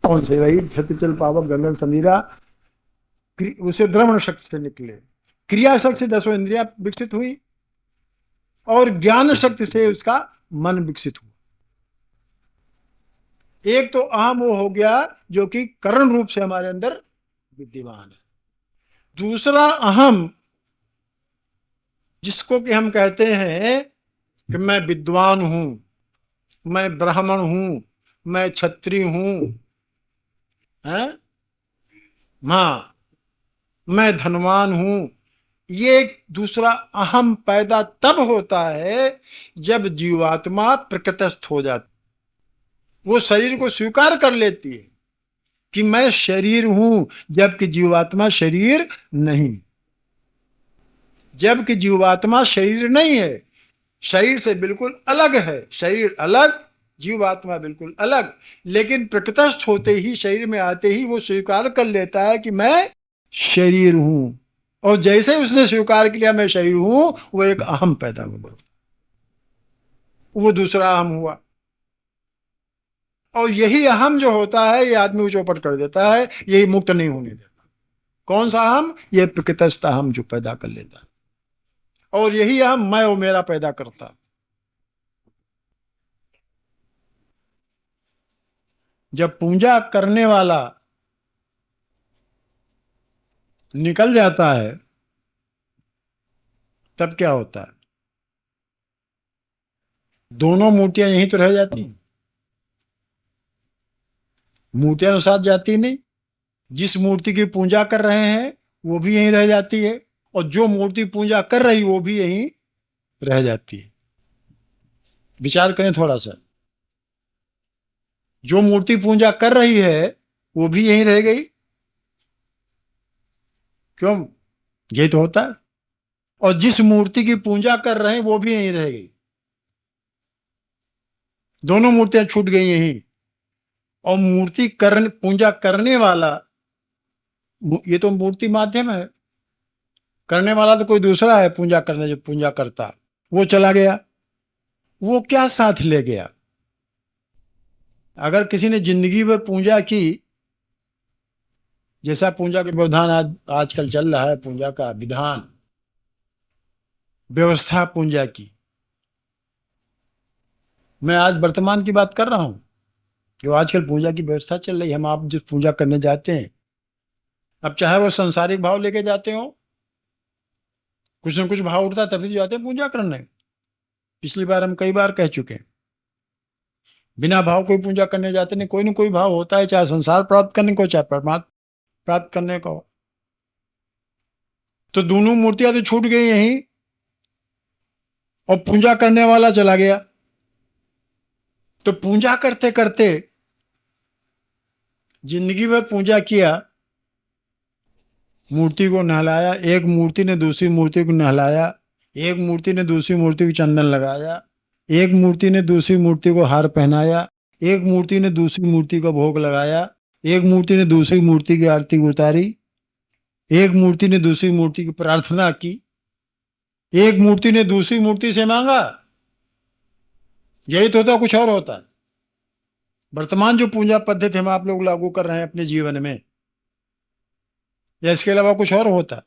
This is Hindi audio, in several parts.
कौन से? वही क्षतिचल पावक गंगन समीरा, उसे द्रवण शक्ति से निकले, क्रिया शक्ति से 10 इंद्रियां विकसित हुई और ज्ञान शक्ति से उसका मन विकसित हुआ। एक तो अहम वो हो गया जो कि करण रूप से हमारे अंदर विद्यमान है। दूसरा अहम जिसको कि हम कहते हैं कि मैं विद्वान हूं, मैं ब्राह्मण हूं, मैं क्षत्रिय हूं, हाँ, मैं धनवान हूं, ये दूसरा अहम पैदा तब होता है जब जीवात्मा प्रकृतिस्थ हो जाती, वो शरीर को स्वीकार कर लेती है कि मैं शरीर हूं, जबकि जीवात्मा शरीर नहीं। जबकि जीवात्मा शरीर नहीं है, शरीर से बिल्कुल अलग है, शरीर अलग, जीवात्मा बिल्कुल अलग। लेकिन प्रकृतिस्थ होते ही, शरीर में आते ही वो स्वीकार कर लेता है कि मैं शरीर हूं, और जैसे उसने स्वीकार किया मैं शरीर हूं, वो एक अहम पैदा हुआ, वो दूसरा अहम हुआ। और यही अहम जो होता है ये आदमी को चौपट कर देता है, यही मुक्त नहीं होने देता। कौन सा अहम? ये प्रकृतिस्थ अहम जो पैदा कर लेता है, और यही अहम मैं और मेरा पैदा करता। जब पूजा करने वाला निकल जाता है तब क्या होता है? दोनों मूर्तियां यहीं तो रह जाती हैं, मूर्तियां तो साथ जाती नहीं। जिस मूर्ति की पूजा कर रहे हैं वो भी यहीं रह जाती है, और जो मूर्ति पूजा कर रही वो भी यहीं रह जाती है। विचार करें थोड़ा सा, जो मूर्ति पूजा कर रही है वो भी यहीं रह गई, क्यों? यही तो होता है। और जिस मूर्ति की पूजा कर रहे हैं वो भी यहीं रह गई, दोनों मूर्तियां छूट गई यहीं। और मूर्ति पूजा करने वाला, ये तो मूर्ति माध्यम है, करने वाला तो कोई दूसरा है, पूजा करने जो पूजा करता वो चला गया। वो क्या साथ ले गया? अगर किसी ने जिंदगी में पूजा की, जैसा पूजा के विधान आजकल चल रहा है, पूजा का विधान व्यवस्था पूजा की, मैं आज वर्तमान की बात कर रहा हूं, जो आजकल पूजा की व्यवस्था चल रही है। हम आप जिस पूजा करने जाते हैं, अब चाहे वो संसारिक भाव लेके जाते हो, कुछ ना कुछ भाव उठता तभी तो जाते हैं पूजा करने। पिछली बार हम कई बार कह चुके हैं, बिना भाव कोई पूजा करने जाते नहीं, कोई ना कोई भाव होता है, चाहे संसार प्राप्त करने को, चाहे परमात्मा प्राप्त करने को। तो दोनों मूर्तियां तो छूट गई यहीं, और पूजा करने वाला चला गया। तो पूजा करते करते जिंदगी भर पूजा किया, मूर्ति को नहलाया, एक मूर्ति ने दूसरी मूर्ति को नहलाया, एक मूर्ति ने दूसरी मूर्ति को चंदन लगाया, एक मूर्ति ने दूसरी मूर्ति को हार पहनाया, एक मूर्ति ने दूसरी मूर्ति को भोग लगाया, एक मूर्ति ने दूसरी मूर्ति की आरती उतारी, एक मूर्ति ने दूसरी मूर्ति की प्रार्थना की, एक मूर्ति ने दूसरी मूर्ति से मांगा। यही तो होता, कुछ और होता है। वर्तमान जो पूजा पद्धति हम आप लोग लागू कर रहे हैं अपने जीवन में, या इसके अलावा कुछ और होता?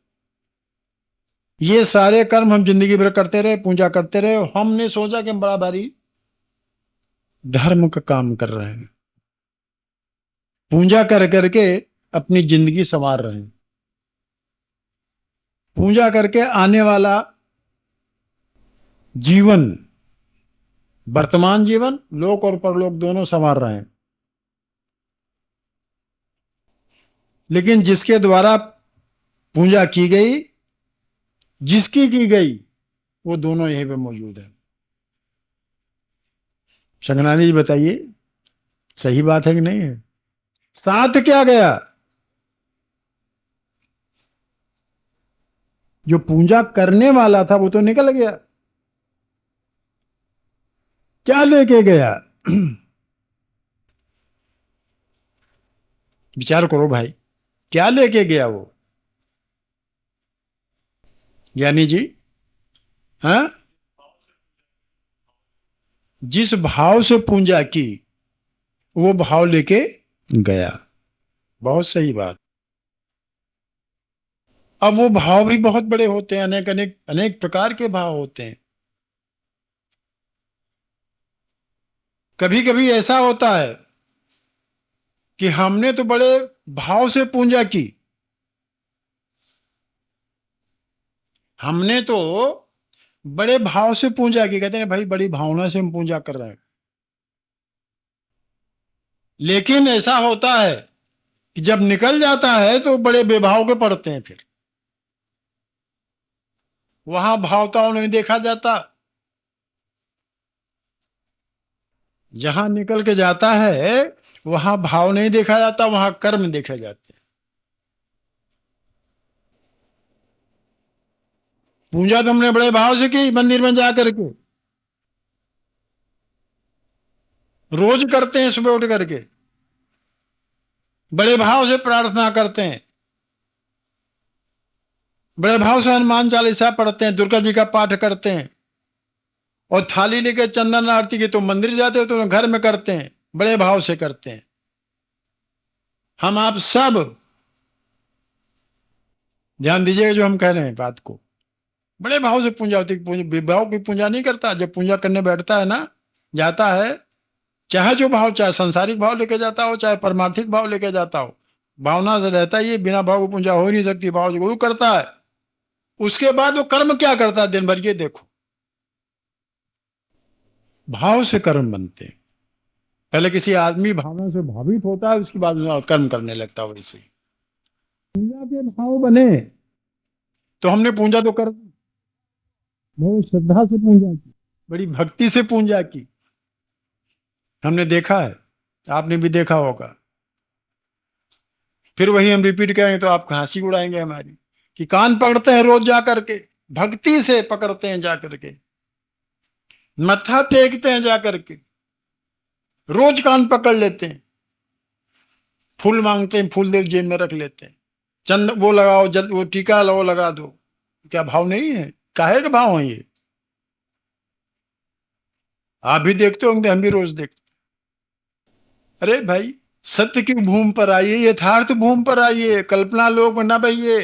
ये सारे कर्म हम जिंदगी भर करते रहे, पूजा करते रहे, और हमने सोचा कि हम बड़ा भारी धर्म का काम कर रहे हैं, पूजा कर करके अपनी जिंदगी संवार रहे हैं। पूजा करके आने वाला जीवन, वर्तमान जीवन, लोक और परलोक दोनों संवार रहे हैं। लेकिन जिसके द्वारा पूजा की गई, जिसकी की गई, वो दोनों यहीं पे मौजूद है। शंकरानी जी बताइए, सही बात है कि नहीं है? साथ क्या गया? जो पूजा करने वाला था वो तो निकल गया, क्या लेके गया? विचार करो भाई, क्या लेके गया वो? ज्ञानी जी, हाँ, जिस भाव से पूजा की वो भाव लेके गया। बहुत सही बात। अब वो भाव भी बहुत बड़े होते हैं, अनेक अनेक अनेक प्रकार के भाव होते हैं। कभी कभी ऐसा होता है कि हमने तो बड़े भाव से पूजा की, हमने तो बड़े भाव से पूजा की, कहते हैं भाई बड़ी भावना से हम पूजा कर रहे हैं। लेकिन ऐसा होता है कि जब निकल जाता है तो बड़े बेभाव के पड़ते हैं, फिर वहां भावताओं नहीं देखा जाता। जहां निकल के जाता है वहां भाव नहीं देखा जाता, वहां कर्म देखे जाते हैं। पूजा तो हमने बड़े भाव से की मंदिर में जा करके, रोज करते हैं, सुबह उठ करके बड़े भाव से प्रार्थना करते हैं, बड़े भाव से हनुमान चालीसा पढ़ते हैं, दुर्गा जी का पाठ करते हैं। और थाली लेके चंदन आरती की तो मंदिर जाते हो तो घर में करते हैं, बड़े भाव से करते हैं। हम आप सब ध्यान दीजिएगा जो हम कह रहे हैं बात को। बड़े भाव से पूजा होती है। विभाव की पूजा नहीं करता। जब पूजा करने बैठता है ना, जाता है, चाहे जो भाव, चाहे संसारिक भाव लेके जाता हो, चाहे परमार्थिक भाव लेके जाता हो, भावना से रहता है। ये बिना भाव की पूजा हो ही नहीं सकती। भाव जो करता है उसके बाद वो कर्म क्या करता है दिन भर, ये देखो। भाव से कर्म बनते हैं। पहले किसी आदमी भावना से भावित होता है, उसके बाद कर्म करने लगता है। वैसे ही पूजा के भाव बने तो हमने पूजा तो कर, बहुत श्रद्धा से पूजा की, बड़ी भक्ति से पूजा की। हमने देखा है, आपने भी देखा होगा। फिर वही हम रिपीट करेंगे तो आप हंसी उड़ाएंगे हमारी, कि कान पकड़ते हैं रोज जा करके, भक्ति से पकड़ते हैं जा करके, मत्था टेकते हैं जा करके, रोज कान पकड़ लेते हैं, फूल मांगते हैं, फूल दे जेब में रख लेते हैं, चंद वो लगाओ, जल्द वो टीका लो, लगा दो। क्या भाव नहीं है? काहे का भाव है ये? आप भी देखते होंगे, हम भी रोज देखते। अरे भाई, सत्य की भूमि पर आइए, यथार्थ भूमि पर आइए, कल्पना लोक में ना बहिए।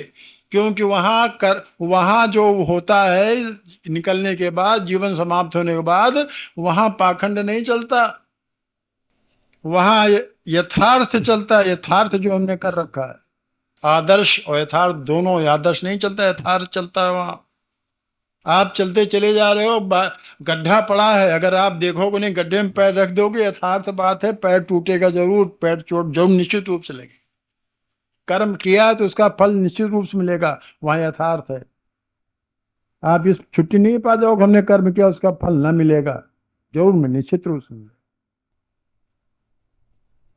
क्योंकि वहां जो होता है निकलने के बाद, जीवन समाप्त होने के बाद, वहां पाखंड नहीं चलता, वहां यथार्थ चलता है। यथार्थ जो हमने कर रखा है, आदर्श और यथार्थ दोनों। आदर्श नहीं चलता, यथार्थ चलता है वहां। आप चलते चले जा रहे हो, गड्ढा पड़ा है, अगर आप देखोगे नहीं, गड्ढे में पैर रख दोगे, यथार्थ बात है, पैर टूटेगा जरूर, पैर चोट जरूर निश्चित रूप से लगेगी। कर्म किया तो उसका फल निश्चित रूप से मिलेगा, वहां यथार्थ है। आप इस छुट्टी नहीं पा जाओगे, हमने कर्म किया उसका फल न मिलेगा, जरूर में निश्चित रूप से मिलेगा।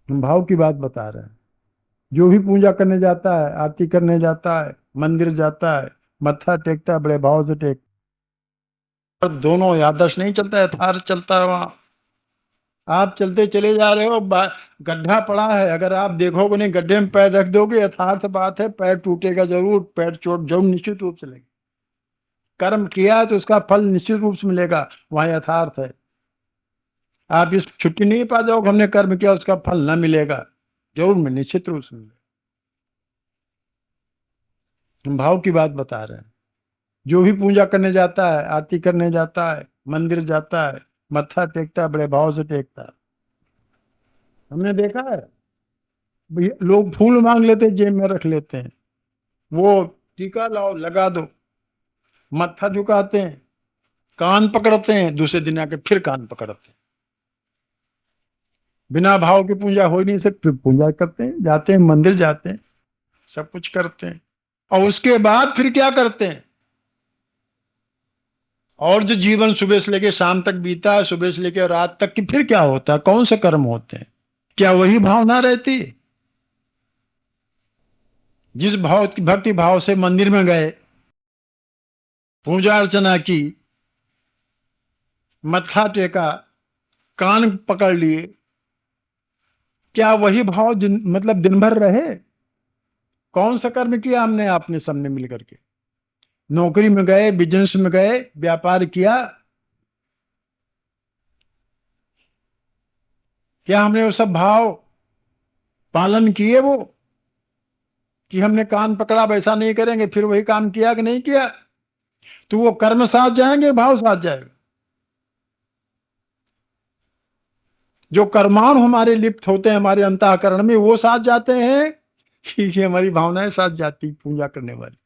हम भाव की बात बता रहे हैं। जो भी पूजा करने जाता है, आरती करने जाता है, मंदिर जाता है, मत्था टेकता है, बड़े भाव से टेकता है। दोनों आदर्श नहीं चलता, यथार्थ चलता है वहां। आप चलते चले जा रहे हो, गड्ढा पड़ा है, अगर आप देखोगे नहीं, गड्ढे में पैर रख दोगे, यथार्थ बात है, पैर टूटेगा जरूर, पैर चोट जरूर निश्चित रूप से लगेगी। कर्म किया तो उसका फल निश्चित रूप से मिलेगा, वहां यथार्थ है। आप इस छुट्टी नहीं पा जाओगे, हमने कर्म किया उसका फल न मिलेगा, जरूर में निश्चित रूप से मिलेगा। हम भाव की बात बता रहे हैं। जो भी पूजा करने जाता है, आरती करने जाता है, मंदिर जाता है, मत्था टेकता है, बड़े भाव से टेकता है। हमने देखा है, लोग फूल मांग लेते हैं, जेब में रख लेते हैं, वो टीका लाओ, लगा दो, मत्था झुकाते हैं, कान पकड़ते हैं, दूसरे दिन आके फिर कान पकड़ते हैं। बिना भाव की पूजा हो ही नहीं सकती। पूजा करते हैं, जाते हैं, मंदिर जाते हैं, सब कुछ करते हैं, और उसके बाद फिर क्या करते हैं? और जो जीवन सुबह से लेकर शाम तक बीता है, सुबह से लेकर रात तक की, फिर क्या होता है? कौन से कर्म होते हैं? क्या वही भावना रहती? जिस भाव भक्ति भाव से मंदिर में गए, पूजा अर्चना की, मत्था टेका, कान पकड़ लिए, क्या वही भाव मतलब दिन भर रहे? कौन सा कर्म किया हमने आपने सबने मिलकर के? नौकरी में गए, बिजनेस में गए, व्यापार किया, क्या हमने वो सब भाव पालन किए वो, कि हमने कान पकड़ा वैसा नहीं करेंगे, फिर वही काम किया कि नहीं किया, तो वो कर्म साथ जाएंगे, भाव साथ जाएगा। जो कर्माणु हमारे लिप्त होते हैं हमारे अंतःकरण में, वो साथ जाते हैं कि हमारी भावनाएं साथ जाती पूजा करने वाली।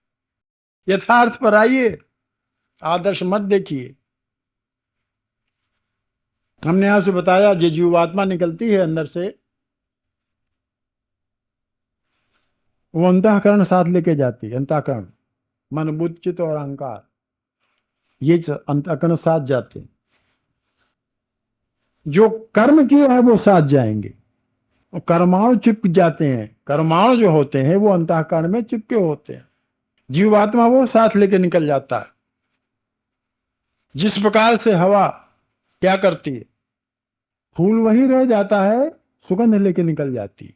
यथार्थ पर आइए, आदर्श मत देखिए। हमने यहां से बताया जो जीवात्मा निकलती है अंदर से, वो अंतःकरण साथ लेके जाती है। अंतःकरण मन बुद्धि चित्त और अहंकार, ये अंतःकरण साथ जाते हैं। जो कर्म किए हैं वो साथ जाएंगे, और कर्माणु चिपक जाते हैं। कर्माणु जो होते हैं वो अंतःकरण में चिपके होते हैं, जीवात्मा वो साथ लेके निकल जाता है। जिस प्रकार से हवा क्या करती है, फूल वही रह जाता है, सुगंध लेके निकल जाती है।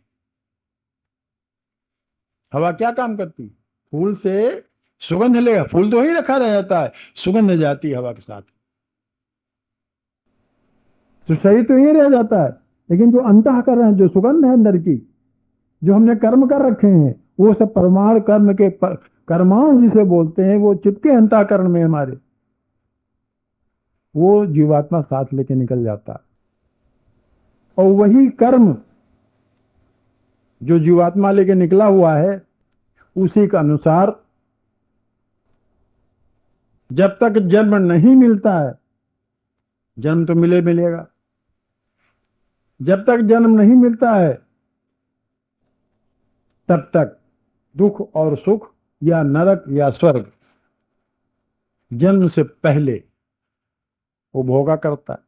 हवा क्या काम करती, फूल से सुगंध लेगा, फूल तो ही रखा रह जाता है, सुगंध जाती है हवा के साथ, तो शरीर तो ही रह जाता है। लेकिन जो अंतःकरण है, जो सुगंध है अंदर की, जो हमने कर्म कर रखे हैं, वो सब परमाणु कर्म के कर्माणु जिसे बोलते हैं, वो चिपके अंतःकरण में हमारे, वो जीवात्मा साथ लेके निकल जाता है। और वही कर्म जो जीवात्मा लेके निकला हुआ है, उसी के अनुसार जब तक जन्म नहीं मिलता है, जन्म तो मिलेगा, जब तक जन्म नहीं मिलता है तब तक दुख और सुख या नरक या स्वर्ग जन्म से पहले वो भोगा करता है।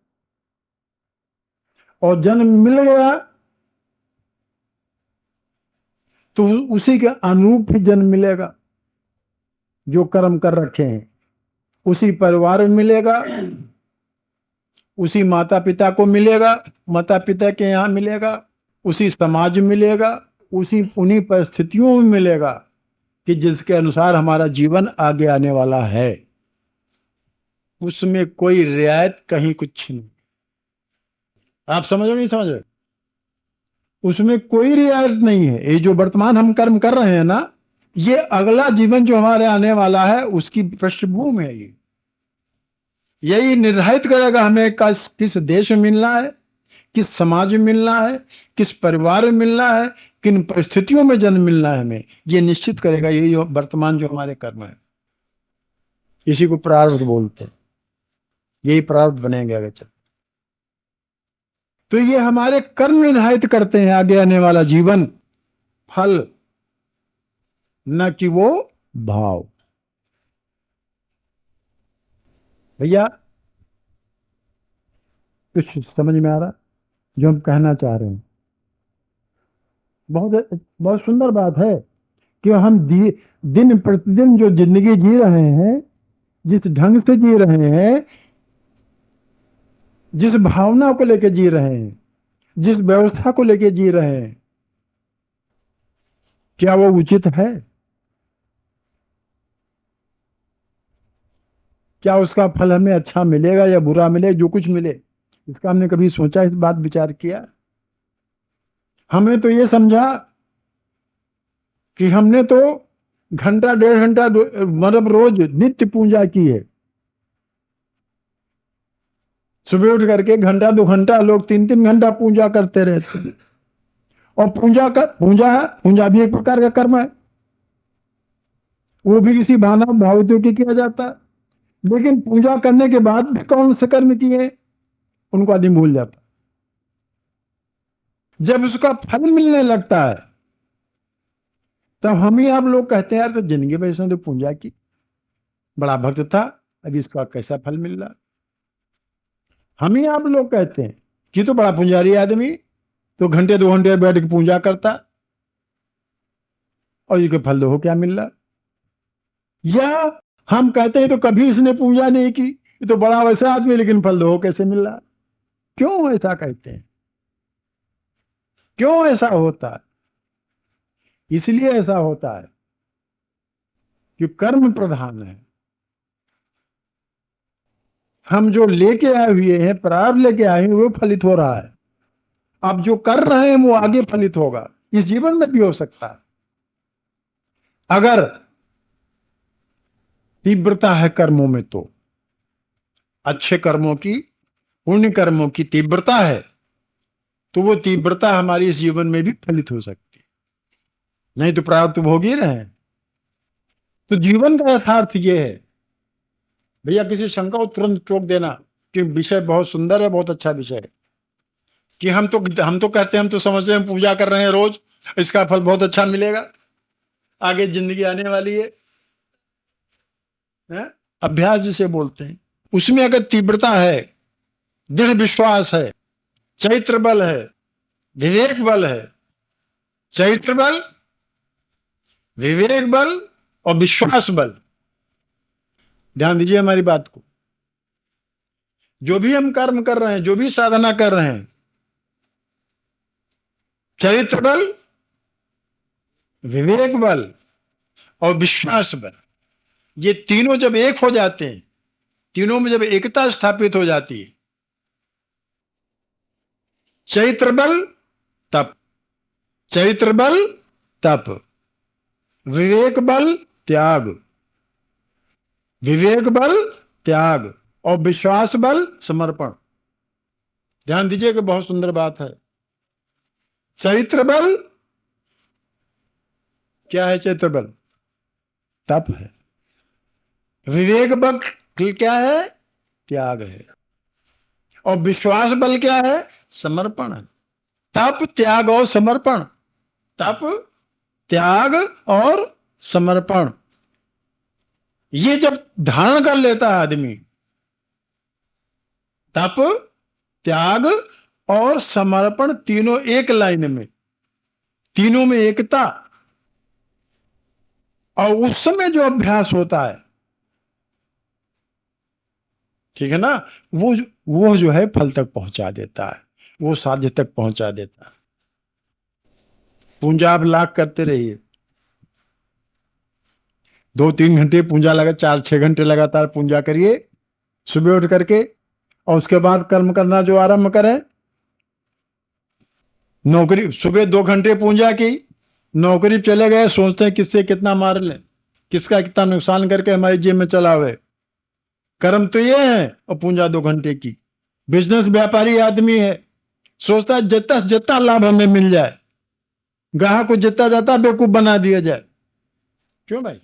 और जन्म मिल गया तो उसी के अनुरूप ही जन्म मिलेगा। जो कर्म कर रखे हैं उसी परिवार में मिलेगा, उसी माता पिता को मिलेगा, माता पिता के यहाँ मिलेगा, उसी समाज में मिलेगा, उसी उन्हीं परिस्थितियों में मिलेगा कि जिसके अनुसार हमारा जीवन आगे आने वाला है। उसमें कोई रियायत कहीं कुछ नहीं। आप समझ रहे नहीं समझ रहे, उसमें कोई रियायत नहीं है। ये जो वर्तमान हम कर्म कर रहे हैं ना, ये अगला जीवन जो हमारे आने वाला है उसकी पृष्ठभूमि है। ये यही निर्धारित करेगा हमें किस देश में मिलना है, किस समाज में मिलना है, किस परिवार में मिलना है, किन परिस्थितियों में जन्म मिलना है हमें, ये निश्चित करेगा यही वर्तमान जो हमारे कर्म है। इसी को प्रारब्ध बोलते हैं। यही प्रारब्ध बनेंगे आगे चल। तो ये हमारे कर्म निर्धारित करते हैं आगे आने वाला जीवन, फल, न कि वो भाव। भैया कुछ समझ में आ रहा जो हम कहना चाह रहे हैं? बहुत बहुत सुंदर बात है कि हम दिन प्रतिदिन जो जिंदगी जी रहे हैं, जिस ढंग से जी रहे हैं, जिस भावना को लेकर जी रहे हैं, जिस व्यवस्था को लेकर जी रहे हैं, क्या वो उचित है? क्या उसका फल हमें अच्छा मिलेगा या बुरा मिले? जो कुछ मिले, इसका हमने कभी सोचा, इस बात विचार किया? हमने तो ये समझा कि हमने तो घंटा 1.5 घंटा मतलब रोज नित्य पूजा की है। सुबह उठ करके घंटा 2 घंटा, लोग 3-3 घंटा पूजा करते रहते। और पूजा भी एक प्रकार का कर्म है, वो भी किसी भावना भावितों की किया जाता है। लेकिन पूजा करने के बाद भी कौन से कर्म किए उनको आदमी भूल जाता। जब उसका फल मिलने लगता है तब हम ही आप लोग कहते हैं यार तो जिंदगी में इसने तो पूजा की, बड़ा भक्त था, अभी इसका कैसा फल मिल रहा। हम ही आप लोग कहते हैं कि तो बड़ा पुजारी आदमी, तो घंटे 2 घंटे बैठ के पूजा करता, और इसके फल देखो क्या मिल रहा। या हम कहते हैं तो कभी इसने पूजा नहीं की, ये तो बड़ा वैसा आदमी, लेकिन फल देखो कैसे मिल रहा। क्यों ऐसा कहते हैं? क्यों ऐसा होता है? इसलिए ऐसा होता है कि कर्म प्रधान है। हम जो लेके आए हुए हैं, प्रारब्ध लेके आए हैं, वो फलित हो रहा है। अब जो कर रहे हैं वो आगे फलित होगा। इस जीवन में भी हो सकता है। अगर तीव्रता है कर्मों में, तो अच्छे कर्मों की, पुण्य कर्मों की तीव्रता है, तो वो तीव्रता हमारी इस जीवन में भी फलित हो सकती है, नहीं तो प्रारब्ध भोग ही रहे। तो जीवन का यथार्थ ये है। भैया किसी शंका को तुरंत टोक देना कि विषय बहुत सुंदर है, बहुत अच्छा विषय है, कि हम तो कहते हैं, हम तो समझते हैं, पूजा कर रहे हैं रोज, इसका फल बहुत अच्छा मिलेगा, आगे जिंदगी आने वाली है? अभ्यास जिसे बोलते हैं, उसमें अगर तीव्रता है, दृढ़ विश्वास है, चैत्र बल है, विवेक बल है, चैत्र बल, विवेक बल और विश्वास बल। ध्यान दीजिए हमारी बात को। जो भी हम कर्म कर रहे हैं, जो भी साधना कर रहे हैं, चरित्र बल, विवेक बल और विश्वास बल, ये तीनों जब एक हो जाते हैं, तीनों में जब एकता स्थापित हो जाती है, चैत्र बल तप, चैत्र बल तप, विवेक बल त्याग, विवेक बल त्याग और विश्वास बल समर्पण। ध्यान दीजिए कि बहुत सुंदर बात है। चैत्र बल क्या है? चैत्र बल तप है। विवेक बल क्या है? त्याग है। और विश्वास बल क्या है? समर्पण है। तप, त्याग और समर्पण, तप, त्याग और समर्पण, ये जब धारण कर लेता है आदमी, तप, त्याग और समर्पण तीनों एक लाइन में, तीनों में एकता, और उस समय जो अभ्यास होता है, ठीक है ना, वो जो है फल तक पहुंचा देता है, वो साध्य तक पहुंचा देता है। पूजा आप लाख करते रहिए, 2-3 घंटे पूजा लगा, 4-6 घंटे लगातार पूजा करिए सुबह उठ करके, और उसके बाद कर्म करना जो आरंभ करें। नौकरी, सुबह 2 घंटे पूजा की, नौकरी चले गए, सोचते हैं किससे कितना मार लें, किसका कितना नुकसान करके हमारी जेब में चला हुए। कर्म तो ये है, और पूजा 2 घंटे की। बिजनेस व्यापारी आदमी है, सोचता है जितना से जितना लाभ हमें मिल जाए, ग्राहक को जितना जाता बेवकूफ बना दिया जाए। क्यों भाई?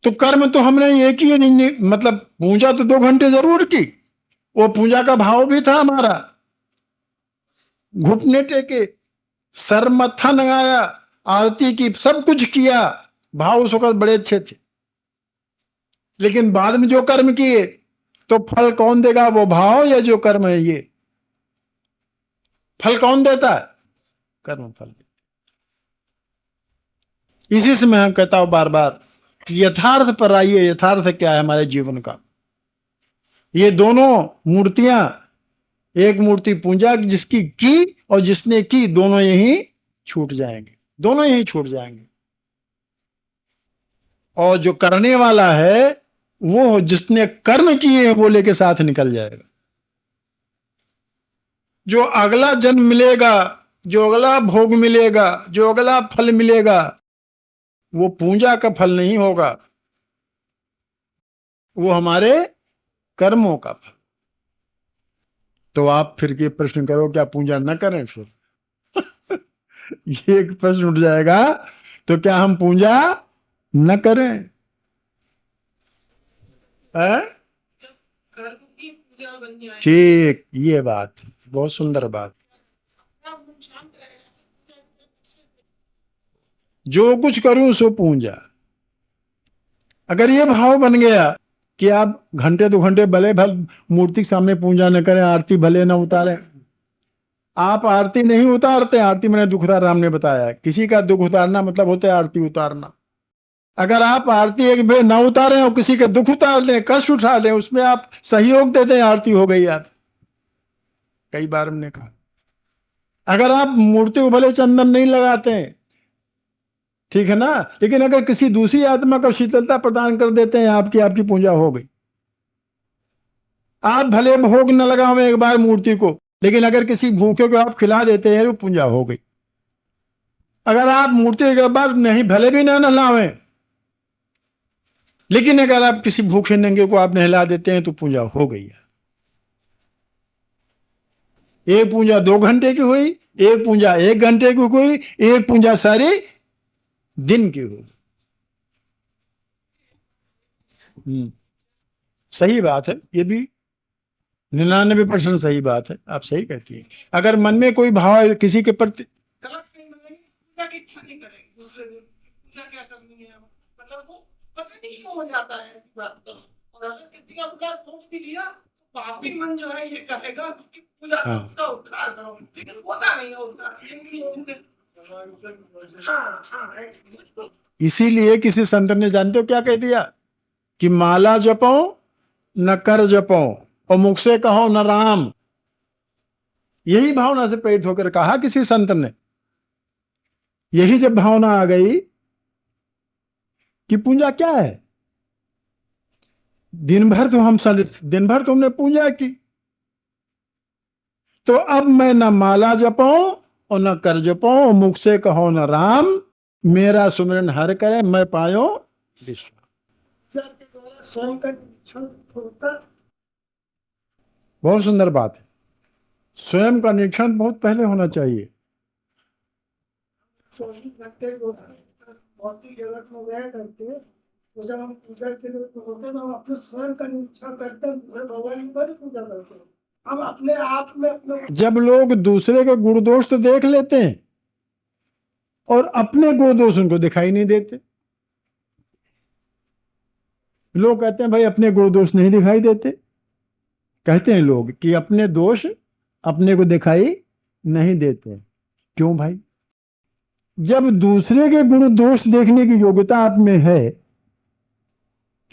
तो कर्म तो हमने एक ही नहीं, मतलब पूजा तो 2 घंटे जरूर की, वो पूजा का भाव भी था हमारा, घुटने टेके, सर मत्था नंगाया, आरती की, सब कुछ किया, भाव उस वक्त बड़े अच्छे थे। लेकिन बाद में जो कर्म किए, तो फल कौन देगा? वो भाव या जो कर्म है? ये फल कौन देता है? कर्म फल देता। इसी से मैं कहता हूं बार बार कि यथार्थ पर आइए। यथार्थ क्या है हमारे जीवन का? ये दोनों मूर्तियां, एक मूर्ति पूजा जिसकी की और जिसने की, दोनों यही छूट जाएंगे, दोनों यही छूट जाएंगे। और जो करने वाला है, वो जिसने कर्म किए हैं, वो लेके साथ निकल जाएगा। जो अगला जन्म मिलेगा, जो अगला भोग मिलेगा, जो अगला फल मिलेगा, वो पूजा का फल नहीं होगा, वो हमारे कर्मों का फल। तो आप फिर ये प्रश्न करो, क्या पूजा न करें फिर? ये एक प्रश्न उठ जाएगा, तो क्या हम पूजा न करें? ठीक, ये बात बहुत सुंदर बात। जो कुछ करूं सो पूजा। अगर ये भाव बन गया कि आप घंटे 2 घंटे भले भल मूर्ति के सामने पूजा न करें, आरती भले न उतारें, आप आरती नहीं उतारते, आरती मैंने दुख उतार, राम ने बताया, किसी का दुख उतारना मतलब होता है आरती उतारना। अगर आप आरती एक बार न उतारें और किसी का दुख उतार लें, कष्ट उठा लें, उसमें आप सहयोग देते हैं, आरती हो गई आप। कई बार हमने कहा, अगर आप मूर्ति को भले चंदन नहीं लगाते हैं, ठीक है ना, लेकिन अगर किसी दूसरी आत्मा को शीतलता प्रदान कर देते हैं, आपकी पूजा हो गई। आप भले भोग न लगाओ एक बार मूर्ति को, लेकिन अगर किसी भूखे को आप खिला देते हैं, तो पूजा हो गई। अगर आप मूर्ति के बाद नहीं भले भी ना नहलावें, लेकिन अगर आप किसी भूखे नंगे को आप नहला देते हैं तो पूजा हो गई है। एक पूजा 2 घंटे की हुई, एक पूजा 1 घंटे की हुई, एक पूजा सारी दिन की हुई। सही बात है, ये भी 99% सही बात है, आप सही कहती है। अगर मन में कोई भाव किसी के प्रति पूजा की इच्छा नहीं करेगी, दूसरे दिन पूजा क्या करनी है, मतलब वो पता नहीं क्यों हो जाता है इस बात का। और अगर किसी का पूजा सोच भी लिया तो पापी मन जो है ये कहेगा कि पूजा से उसका उद्धार करो, लेकिन होता नहीं है उद्धार। इसीलिए किसी संत ने जानते हो क्या कह दिया कि माला जपो न कर जपो और मुख से कहो न राम। यही भावना से प्रेरित होकर कहा किसी संत ने। यही जब भावना आ गई कि पूजा क्या है, दिन भर तो हमने पूजा की, तो अब मैं न माला जपाऊं और न कर जपाऊं, मुख से कहो न राम, मेरा सुमिरन हर करे मैं पायो विश्राम। स्वयं का निरीक्षण होता। बहुत सुंदर बात है, स्वयं का निरीक्षण बहुत पहले होना चाहिए। 24 घंटे भौतिक जगत में गया करते, तो जब हम पूजा के लिए होते तो हम अपने स्वयं का निरीक्षण करते हैं, भगवान पर पूजा करते हैं। हम अपने आप में अपने, जब लोग दूसरे के गुण दोष तो देख लेते हैं और अपने गुण दोष उनको दिखाई नहीं देते। लोग कहते हैं भाई अपने गुण दोष नहीं दिखाई देते, कहते हैं लोग कि अपने दोष अपने को दिखाई नहीं देते। क्यों भाई? जब दूसरे के गुण दोष देखने की योग्यता आप में है,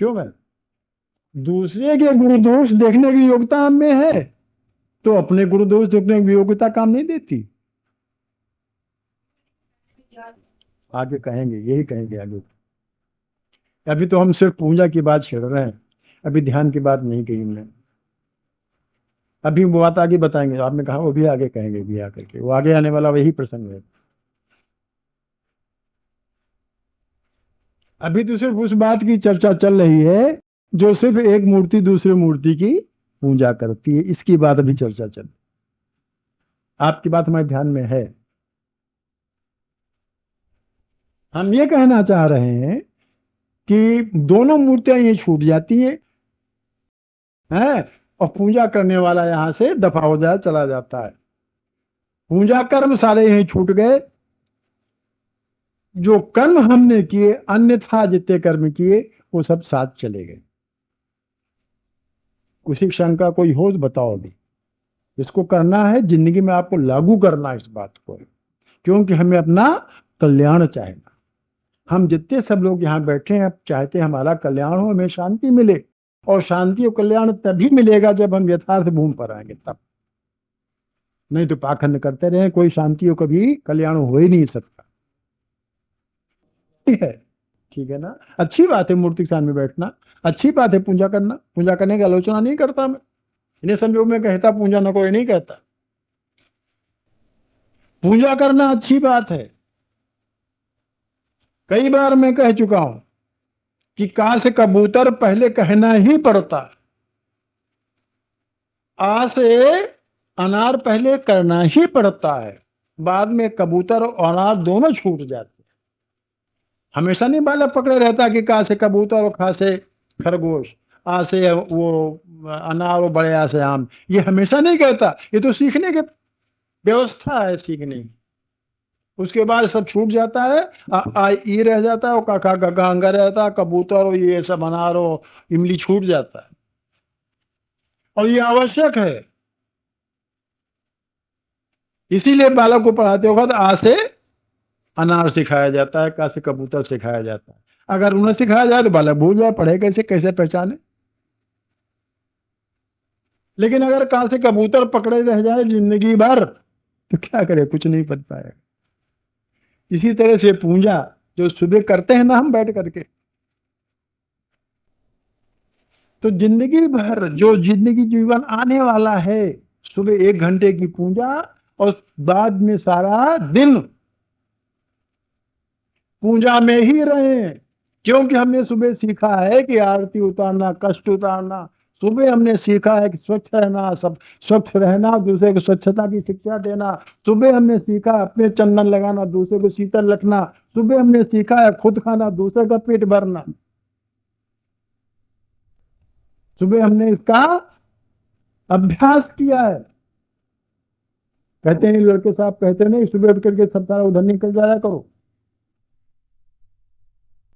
क्यों भाई? दूसरे के गुण दोष देखने की योग्यता आप में है तो अपने गुण दोष देखने की योग्यता काम नहीं देती। आगे कहेंगे, यही कहेंगे आगे। अभी तो हम सिर्फ पूजा की बात छेड़ रहे हैं, अभी ध्यान की बात नहीं कही हमने। अभी वो बात आगे बताएंगे, आपने कहा वो भी आगे कहेंगे, भी आकर के वो आगे आने वाला वही प्रसंग है। अभी तो सिर्फ उस बात की चर्चा चल रही है जो सिर्फ एक मूर्ति दूसरे मूर्ति की पूजा करती है, इसकी बात अभी चर्चा चल। आपकी बात हमारे ध्यान में है। हम ये कहना चाह रहे हैं कि दोनों मूर्तियां ये छूट जाती हैं और पूजा करने वाला यहां से दफा हो जाए, चला जाता है। पूजा कर्म सारे यहीं छूट गए। जो कर्म हमने किए, अन्यथा जितने कर्म किए वो सब साथ चले गए। किसी शंका कोई हो तो बताओ अभी। इसको करना है, जिंदगी में आपको लागू करना है इस बात को, क्योंकि हमें अपना कल्याण चाहिए। हम जितने सब लोग यहाँ बैठे हैं चाहते हैं हमारा कल्याण हो, हमें शांति मिले, और शांति और कल्याण तभी मिलेगा जब हम यथार्थ भूमि पर आएंगे, तब। नहीं तो पाखंड करते रहे, कोई शांति हो कभी कल्याण हो ही नहीं सकता है। ठीक है ना? अच्छी बात है मूर्ति के सामने बैठना, अच्छी बात है पूजा करना। पूजा करने की आलोचना नहीं करता मैं, इन्हें संयोग में कहता पूजा न कोई नहीं कहता। पूजा करना अच्छी बात है। कई बार मैं कह चुका हूं कि का से कबूतर पहले कहना ही पड़ता, आ से अनार पहले करना ही पड़ता है, बाद में कबूतर और अनार दोनों छूट जाते। हमेशा नहीं बालक पकड़े रहता कि का से कबूतर और खा से खरगोश, आ से वो अनार और बड़े आ से आम। ये हमेशा नहीं कहता, ये तो सीखने की व्यवस्था है, सीखने की। उसके बाद सब छूट जाता है, आ ई रह जाता है, और काका गगा अंगा रहता है, कबूतर और ये सब अनार और इमली छूट जाता है। और ये आवश्यक है, इसीलिए बालक को पढ़ाते वक्त आ से अनार सिखाया जाता है, का से कबूतर सिखाया जाता है। अगर उन्हें सिखाया जाए तो बालक भूल जाए, पढ़े कैसे, कैसे पहचाने। लेकिन अगर का से कबूतर पकड़े रह जाए जिंदगी भर तो क्या करे, कुछ नहीं पढ़ पाएगा। इसी तरह से पूजा जो सुबह करते हैं ना हम बैठ करके, तो जिंदगी भर जो जिंदगी जीवन आने वाला है, सुबह 1 घंटे की पूजा और बाद में सारा दिन पूजा में ही रहें, क्योंकि हमने सुबह सीखा है कि आरती उतारना, कष्ट उतारना। सुबह हमने सीखा है कि स्वच्छ रहना, सब स्वच्छ रहना, दूसरे को स्वच्छता की शिक्षा देना। सुबह हमने सीखा अपने चंदन लगाना, दूसरे को शीतल रखना। सुबह हमने सीखा है खुद खाना, दूसरे का पेट भरना। सुबह हमने इसका अभ्यास किया है। कहते हैं लड़के साहब कहते नहीं, सुबह उठ करके सब सारा उधर निकल जाया करो,